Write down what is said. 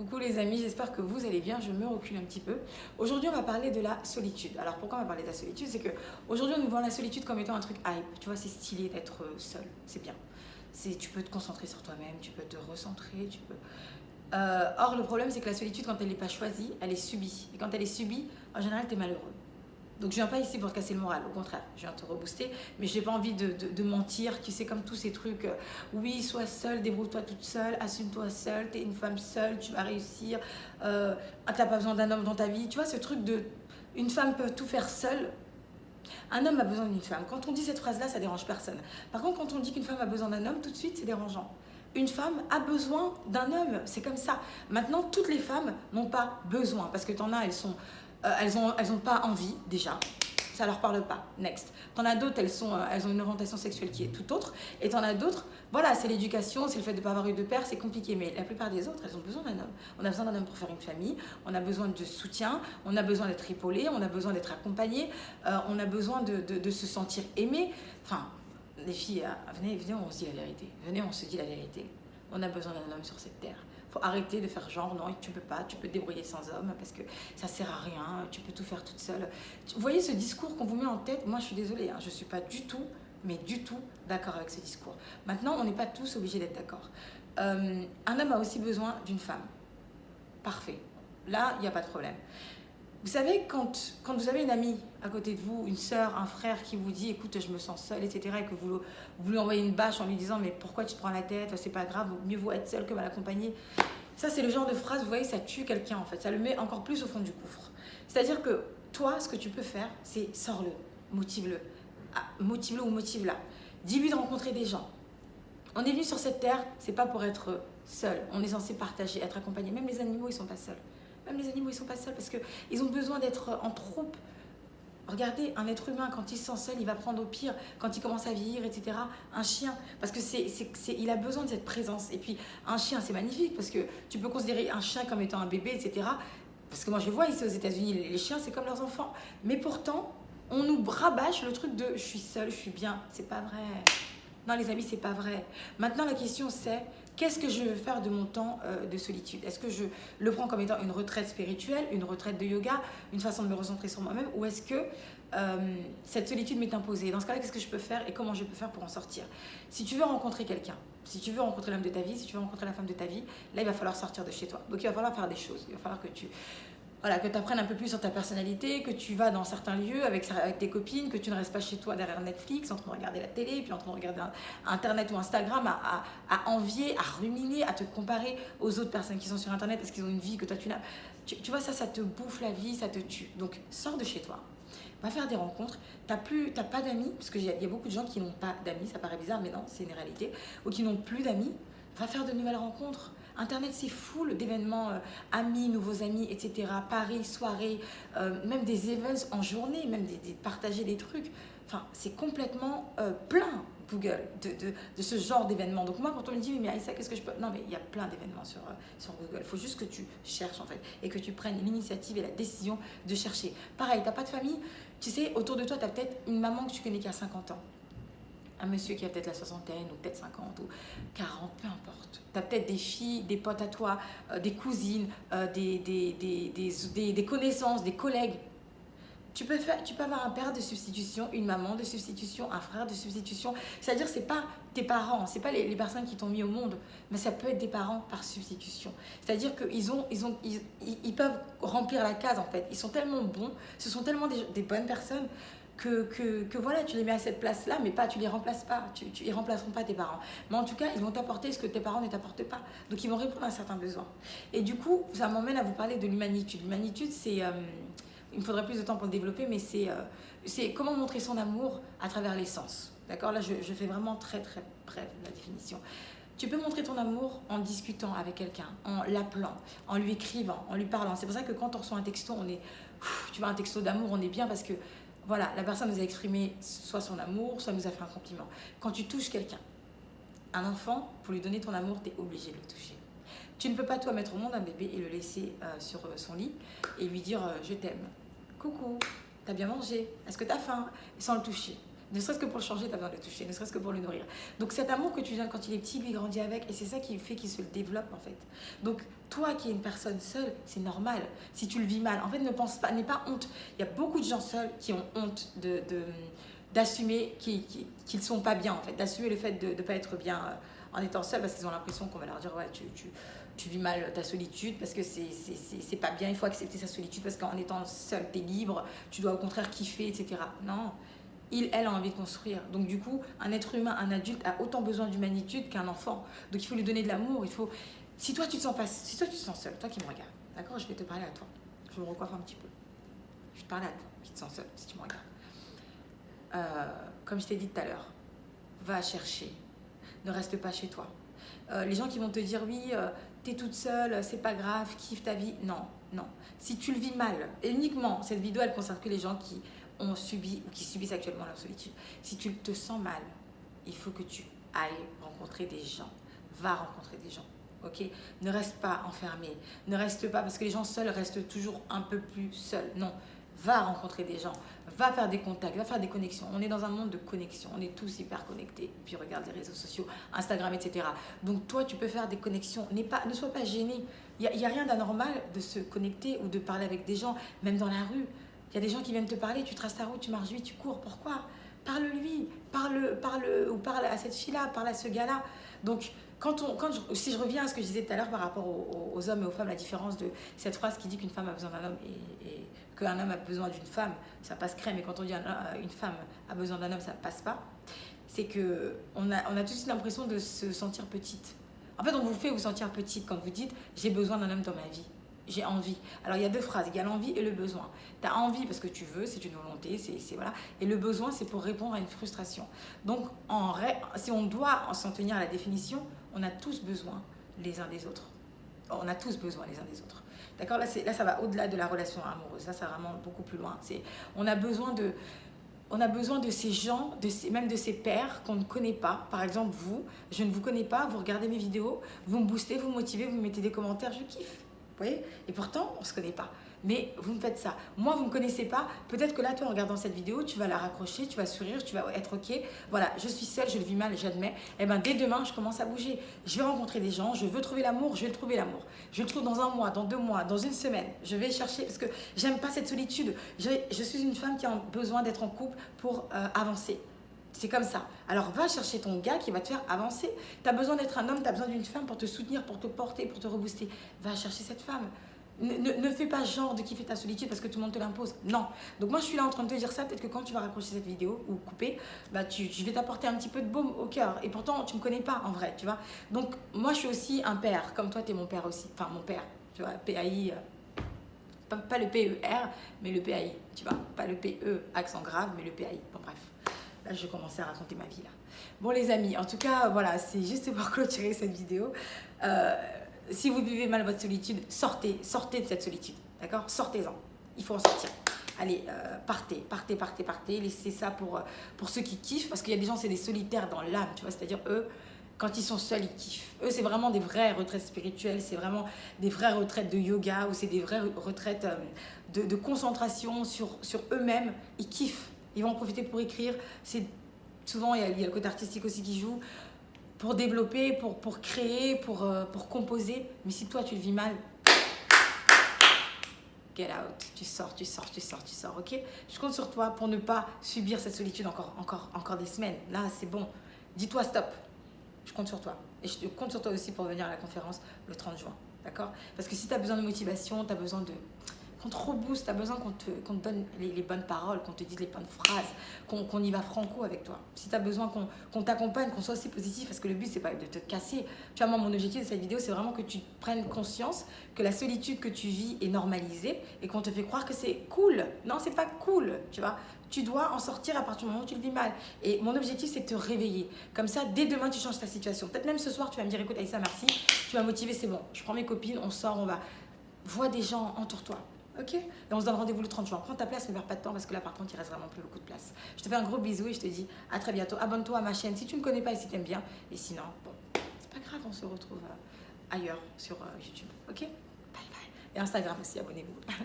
Coucou les amis, j'espère que vous allez bien, je me recule un petit peu. Aujourd'hui on va parler de la solitude. Alors pourquoi on va parler de la solitude? C'est que aujourd'hui on nous vend la solitude comme étant un truc hype. Tu vois, c'est stylé d'être seul, c'est bien. Tu peux te concentrer sur toi-même, tu peux te recentrer, tu peux... Or le problème c'est que la solitude quand elle n'est pas choisie, elle est subie. Et quand elle est subie, en général tu es malheureux. Donc je viens pas ici pour te casser le moral, au contraire, je viens te rebooster, mais je n'ai pas envie de mentir, tu sais, comme tous ces trucs, oui, sois seule, débrouille-toi toute seule, assume-toi seule, t'es une femme seule, tu vas réussir, t'as pas besoin d'un homme dans ta vie, tu vois, ce truc de, une femme peut tout faire seule, un homme a besoin d'une femme. Quand on dit cette phrase-là, ça dérange personne. Par contre, quand on dit qu'une femme a besoin d'un homme, tout de suite, c'est dérangeant. Une femme a besoin d'un homme, c'est comme ça. Maintenant, toutes les femmes n'ont pas besoin, parce que t'en as, elles ont pas envie déjà, ça leur parle pas. Next. T'en as d'autres, elles ont une orientation sexuelle qui est tout autre, et t'en as d'autres, voilà, c'est l'éducation, c'est le fait de ne pas avoir eu de père, c'est compliqué. Mais la plupart des autres, elles ont besoin d'un homme. On a besoin d'un homme pour faire une famille, on a besoin de soutien, on a besoin d'être épaulé, on a besoin d'être accompagné, on a besoin de se sentir aimé. Enfin, les filles, venez, on se dit la vérité. Venez, on se dit la vérité. On a besoin d'un homme sur cette terre. Faut arrêter de faire genre, non, tu peux pas, tu peux te débrouiller sans homme parce que ça sert à rien, tu peux tout faire toute seule. Vous voyez ce discours qu'on vous met en tête? Moi, je suis désolée, je suis pas du tout, mais du tout d'accord avec ce discours. Maintenant, on n'est pas tous obligés d'être d'accord. Un homme a aussi besoin d'une femme. Parfait. Là, il n'y a pas de problème. Vous savez, quand vous avez une amie à côté de vous, une sœur, un frère qui vous dit « écoute, je me sens seule », etc. et que vous lui envoyez une bâche en lui disant « mais pourquoi tu te prends la tête, c'est pas grave, mieux vaut être seule que mal accompagnée ». Ça, c'est le genre de phrase, vous voyez, ça tue quelqu'un en fait, ça le met encore plus au fond du gouffre. C'est-à-dire que toi, ce que tu peux faire, c'est sors-le, motive-le, motive-le ou motive-la. Dis-lui de rencontrer des gens. On est venu sur cette terre, c'est pas pour être seul, on est censé partager, être accompagné. Même les animaux, ils sont pas seuls. Même les animaux, ils sont pas seuls parce qu'ils ont besoin d'être en troupe. Regardez, un être humain, quand il se sent seul, il va prendre au pire, quand il commence à vieillir, etc. Un chien, parce que il a besoin de cette présence. Et puis, un chien, c'est magnifique, parce que tu peux considérer un chien comme étant un bébé, etc. Parce que moi, je vois ici aux États-Unis, les chiens, c'est comme leurs enfants. Mais pourtant, on nous rabâche le truc de « je suis seule, je suis bien ». C'est pas vrai. Non, les amis, c'est pas vrai. Maintenant, la question, c'est qu'est-ce que je veux faire de mon temps de solitude? Est-ce que je le prends comme étant une retraite spirituelle, une retraite de yoga, une façon de me recentrer sur moi-même, ou est-ce que cette solitude m'est imposée? Dans ce cas-là, qu'est-ce que je peux faire et comment je peux faire pour en sortir? Si tu veux rencontrer quelqu'un, si tu veux rencontrer l'homme de ta vie, si tu veux rencontrer la femme de ta vie, là, il va falloir sortir de chez toi. Donc, il va falloir faire des choses. Il va falloir que tu apprennes un peu plus sur ta personnalité, que tu vas dans certains lieux avec tes copines, que tu ne restes pas chez toi derrière Netflix en train de regarder la télé, puis en train de regarder Internet ou Instagram, à envier, à ruminer, à te comparer aux autres personnes qui sont sur Internet parce qu'ils ont une vie que toi tu n'as. Tu vois, ça te bouffe la vie, ça te tue. Donc, sors de chez toi. Va faire des rencontres. T'as pas d'amis, parce qu'il y a beaucoup de gens qui n'ont pas d'amis, ça paraît bizarre, mais non, c'est une réalité, ou qui n'ont plus d'amis. Va faire de nouvelles rencontres. Internet, c'est full d'événements, amis, nouveaux amis, etc. Paris, soirées, même des events en journée, même partager des trucs. Enfin, c'est complètement plein, Google, de ce genre d'événements. Donc moi, quand on me dit « mais Aïssa, qu'est-ce que je peux… » Non, mais il y a plein d'événements sur Google. Il faut juste que tu cherches, en fait, et que tu prennes l'initiative et la décision de chercher. Pareil, t'as pas de famille, tu sais, autour de toi, tu as peut-être une maman que tu connais qui a 50 ans. Un monsieur qui a peut-être la soixantaine, ou peut-être 50, ou 40, peu importe. Tu as peut-être des filles, des potes à toi, des cousines, des connaissances, des collègues. Tu peux avoir un père de substitution, une maman de substitution, un frère de substitution. C'est-à-dire que ce n'est pas tes parents, ce n'est pas les personnes qui t'ont mis au monde, mais ça peut être des parents par substitution. C'est-à-dire qu'ils peuvent remplir la case en fait. Ils sont tellement bons, ce sont tellement des bonnes personnes que voilà, tu les mets à cette place-là, mais tu les remplaces pas, ils remplaceront pas tes parents. Mais en tout cas, ils vont t'apporter ce que tes parents ne t'apportent pas. Donc, ils vont répondre à certains besoins. Et du coup, ça m'emmène à vous parler de l'humanitude. L'humanitude, c'est, il me faudrait plus de temps pour le développer, mais c'est comment montrer son amour à travers les sens. D'accord? Là, je fais vraiment très, très bref la définition. Tu peux montrer ton amour en discutant avec quelqu'un, en l'appelant, en lui écrivant, en lui parlant. C'est pour ça que quand on reçoit un texto, tu vois, un texto d'amour, on est bien parce que voilà, la personne nous a exprimé soit son amour, soit nous a fait un compliment. Quand tu touches quelqu'un, un enfant, pour lui donner ton amour, tu es obligé de le toucher. Tu ne peux pas, toi, mettre au monde un bébé et le laisser sur son lit et lui dire « je t'aime ». Coucou, t'as bien mangé? Est-ce que t'as faim? Sans le toucher. Ne serait-ce que pour le changer, tu as besoin de le toucher, ne serait-ce que pour le nourrir. Donc cet amour que tu donnes quand il est petit, lui grandit avec, et c'est ça qui fait qu'il se développe en fait. Donc toi qui es une personne seule, c'est normal. Si tu le vis mal, en fait ne pense pas, n'aie pas honte. Il y a beaucoup de gens seuls qui ont honte d'assumer qu'ils ne sont pas bien en fait, d'assumer le fait de ne pas être bien en étant seul, parce qu'ils ont l'impression qu'on va leur dire ouais tu vis mal ta solitude parce que c'est pas bien, il faut accepter sa solitude parce qu'en étant seul, tu es libre, tu dois au contraire kiffer, etc. Non, elle a envie de construire. Donc du coup, un être humain, un adulte a autant besoin d'humanité qu'un enfant. Donc il faut lui donner de l'amour, il faut... Si toi tu te sens pas, si toi tu te sens seul, toi qui me regardes, d'accord, je vais te parler à toi. Je me recoiffe un petit peu. Je vais te parler à toi qui te sens seul, si tu me regardes. Comme je t'ai dit tout à l'heure, va chercher, ne reste pas chez toi. Les gens qui vont te dire oui, t'es toute seule, c'est pas grave, kiffe ta vie. Non, non. Si tu le vis mal, et uniquement, cette vidéo elle concerne que les gens qui ont subi ou qui subissent actuellement leur solitude. Si tu te sens mal, il faut que tu ailles rencontrer des gens. Va rencontrer des gens. Ok, ne reste pas enfermé. Ne reste pas, parce que les gens seuls restent toujours un peu plus seuls. Non, va rencontrer des gens. Va faire des contacts, va faire des connexions. On est dans un monde de connexions. On est tous hyper connectés. Et puis regarde les réseaux sociaux, Instagram, etc. Donc toi, tu peux faire des connexions. Ne sois pas gêné. Il n'y a rien d'anormal de se connecter ou de parler avec des gens, même dans la rue. Il y a des gens qui viennent te parler, tu traces ta route, tu marches vite, tu cours. Pourquoi? Parle-lui, parle à cette fille-là, parle à ce gars-là. Donc, si je reviens à ce que je disais tout à l'heure par rapport aux hommes et aux femmes, la différence de cette phrase qui dit qu'une femme a besoin d'un homme et qu'un homme a besoin d'une femme, ça passe crème. Et quand on dit une femme a besoin d'un homme, ça ne passe pas. C'est qu'on a tout de suite l'impression de se sentir petite. En fait, on vous fait vous sentir petite quand vous dites « j'ai besoin d'un homme dans ma vie ». J'ai envie. Alors, il y a deux phrases. Il y a l'envie et le besoin. Tu as envie parce que tu veux, c'est une volonté, voilà. Et le besoin, c'est pour répondre à une frustration. Donc, si on doit s'en tenir à la définition, on a tous besoin les uns des autres. On a tous besoin les uns des autres. D'accord? Là, ça va au-delà de la relation amoureuse. Ça va vraiment beaucoup plus loin. On a besoin de ces gens, même de ces pairs qu'on ne connaît pas. Par exemple, vous, je ne vous connais pas, vous regardez mes vidéos, vous me boostez, vous me motivez, vous me mettez des commentaires, je kiffe. Vous voyez? Et pourtant, on ne se connaît pas. Mais vous me faites ça. Moi, vous ne me connaissez pas. Peut-être que là, toi, en regardant cette vidéo, tu vas la raccrocher, tu vas sourire, tu vas être OK. Voilà, je suis seule, je le vis mal, j'admets. Et bien, dès demain, je commence à bouger. Je vais rencontrer des gens, je veux trouver l'amour, je vais trouver l'amour. Je le trouve dans 1 mois, dans 2 mois, dans 1 semaine. Je vais chercher parce que j'aime pas cette solitude. Je suis une femme qui a besoin d'être en couple pour avancer. C'est comme ça. Alors, va chercher ton gars qui va te faire avancer. Tu as besoin d'être un homme, tu as besoin d'une femme pour te soutenir, pour te porter, pour te rebooster. Va chercher cette femme. Ne fais pas genre de kiffer ta solitude parce que tout le monde te l'impose. Non. Donc, moi, je suis là en train de te dire ça. Peut-être que quand tu vas raccrocher cette vidéo ou couper, bah, je vais t'apporter un petit peu de baume au cœur. Et pourtant, tu ne me connais pas en vrai, tu vois. Donc, moi, je suis aussi un père. Comme toi, tu es mon père aussi. Enfin, mon père. Tu vois, PAI. Pas le PER, mais le PAI. Tu vois. Pas le PE, accent grave, mais le PAI. Bon, bref. Là, je vais commencer à raconter ma vie là. Bon les amis, en tout cas, voilà, c'est juste pour clôturer cette vidéo. Si vous vivez mal votre solitude, sortez de cette solitude, d'accord? Sortez-en, il faut en sortir. Allez, partez. Laissez ça pour ceux qui kiffent, parce qu'il y a des gens, c'est des solitaires dans l'âme, tu vois, c'est-à-dire eux, quand ils sont seuls, ils kiffent. Eux, c'est vraiment des vraies retraites spirituelles, c'est vraiment des vraies retraites de yoga, ou c'est des vraies retraites de concentration sur eux-mêmes, ils kiffent. Ils vont en profiter pour écrire. Souvent, il y a le côté artistique aussi qui joue pour développer, pour créer, pour composer. Mais si toi, tu le vis mal, get out. Tu sors, ok? Je compte sur toi pour ne pas subir cette solitude encore des semaines. Là, c'est bon. Dis-toi stop. Je compte sur toi. Et je compte sur toi aussi pour venir à la conférence le 30 juin. D'accord? Parce que si tu as besoin de motivation, tu as besoin qu'on te rebooste, tu as besoin qu'on te donne les bonnes paroles, qu'on te dise les bonnes phrases, qu'on y va franco avec toi. Si tu as besoin qu'on t'accompagne, qu'on soit aussi positif, parce que le but, c'est pas de te casser. Tu vois, moi, mon objectif de cette vidéo, c'est vraiment que tu prennes conscience que la solitude que tu vis est normalisée et qu'on te fait croire que c'est cool. Non, c'est pas cool, tu vois. Tu dois en sortir à partir du moment où tu le vis mal. Et mon objectif, c'est de te réveiller. Comme ça, dès demain, tu changes ta situation. Peut-être même ce soir, tu vas me dire, écoute, Aïssa, merci, tu m'as motivé, c'est bon. Je prends mes copines, on sort, on va. Vois des gens, entoure-toi. Ok? Et on se donne rendez-vous le 30 juin. Prends ta place, ne perds pas de temps parce que là, par contre, il reste vraiment plus beaucoup de place. Je te fais un gros bisou et je te dis à très bientôt. Abonne-toi à ma chaîne si tu ne me connais pas et si tu aimes bien. Et sinon, bon, c'est pas grave, on se retrouve ailleurs sur YouTube. Ok? Bye bye. Et Instagram aussi, abonnez-vous.